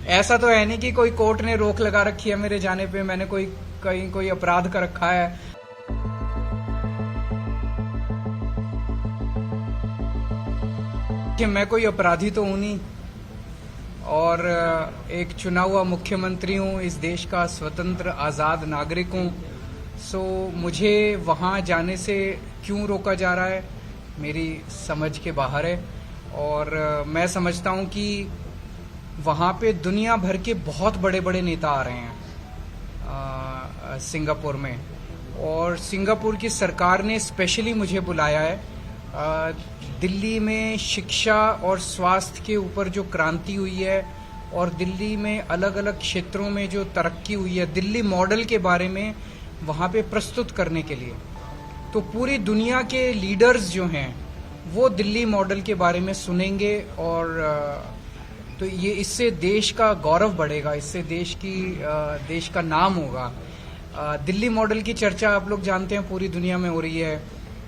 ऐसा तो है नहीं कि कोई कोर्ट ने रोक लगा रखी है मेरे जाने पे, मैंने कहीं कोई अपराध कर रखा है। कि मैं कोई अपराधी तो हूं नहीं, और एक चुना हुआ मुख्यमंत्री हूं, इस देश का स्वतंत्र आजाद नागरिक हूं। सो मुझे वहां जाने से क्यों रोका जा रहा है मेरी समझ के बाहर है। और मैं समझता हूं कि वहां पे दुनिया भर के बहुत बड़े बड़े नेता आ रहे हैं सिंगापुर में, और सिंगापुर की सरकार ने स्पेशली मुझे बुलाया है। दिल्ली में शिक्षा और स्वास्थ्य के ऊपर जो क्रांति हुई है और दिल्ली में अलग अलग क्षेत्रों में जो तरक्की हुई है, दिल्ली मॉडल के बारे में वहां पे प्रस्तुत करने के लिए, तो पूरी दुनिया के लीडर्स जो हैं वो दिल्ली मॉडल के बारे में सुनेंगे। और तो ये इससे देश का गौरव बढ़ेगा, इससे देश का नाम होगा। दिल्ली मॉडल की चर्चा आप लोग जानते हैं पूरी दुनिया में हो रही है।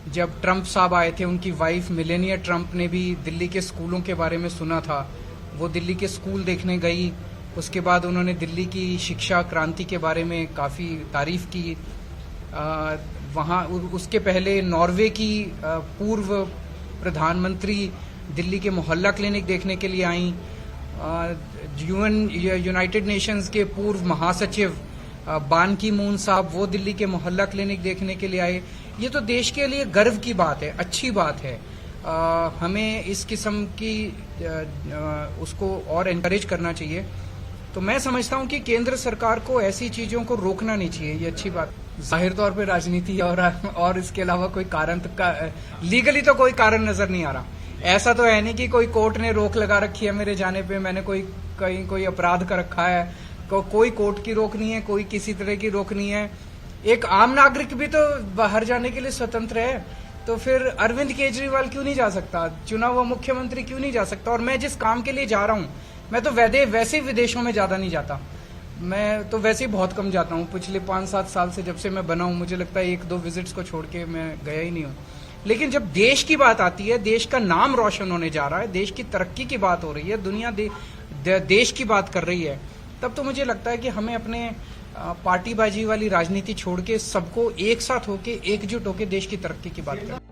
जब ट्रंप साहब आए थे, उनकी वाइफ मिलेनिया ट्रंप ने भी दिल्ली के स्कूलों के बारे में सुना था, वो दिल्ली के स्कूल देखने गई। उसके बाद उन्होंने दिल्ली की शिक्षा क्रांति के बारे में काफ़ी तारीफ की। वहाँ उसके पहले नॉर्वे की पूर्व प्रधानमंत्री दिल्ली के मोहल्ला क्लिनिक देखने के लिए आई। यूनाइटेड नेशंस के पूर्व महासचिव बान की मून साहब, वो दिल्ली के मोहल्ला क्लिनिक देखने के लिए आए। ये तो देश के लिए गर्व की बात है, अच्छी बात है। हमें इस किस्म की उसको और एनकरेज करना चाहिए। तो मैं समझता हूं कि केंद्र सरकार को ऐसी चीजों को रोकना नहीं चाहिए, ये अच्छी बात। जाहिर तौर पे राजनीति और इसके अलावा कोई कारण लीगली तो कोई कारण नजर नहीं आ रहा। ऐसा तो है नहीं कि कोई कोर्ट ने रोक लगा रखी है मेरे जाने पे, मैंने कहीं कोई अपराध कर रखा है। कोई कोर्ट की रोक नहीं है, कोई किसी तरह की रोक नहीं है। एक आम नागरिक भी तो बाहर जाने के लिए स्वतंत्र है, तो फिर अरविंद केजरीवाल क्यों नहीं जा सकता, चुना हुआ मुख्यमंत्री क्यों नहीं जा सकता। और मैं जिस काम के लिए जा रहा हूं, मैं तो वैसे ही विदेशों में ज्यादा नहीं जाता, मैं तो वैसे ही बहुत कम जाता हूं। पिछले 5-7 साल से जब से मैं बना हूं, मुझे लगता है 1-2 विजिट्स को छोड़ के मैं गया ही नहीं हूं। लेकिन जब देश की बात आती है, देश का नाम रोशन होने जा रहा है, देश की तरक्की की बात हो रही है, दुनिया देश की बात कर रही है, तब तो मुझे लगता है कि हमें अपने पार्टीबाजी वाली राजनीति छोड़ के सबको एक साथ होके एकजुट होके देश की तरक्की की बात करें।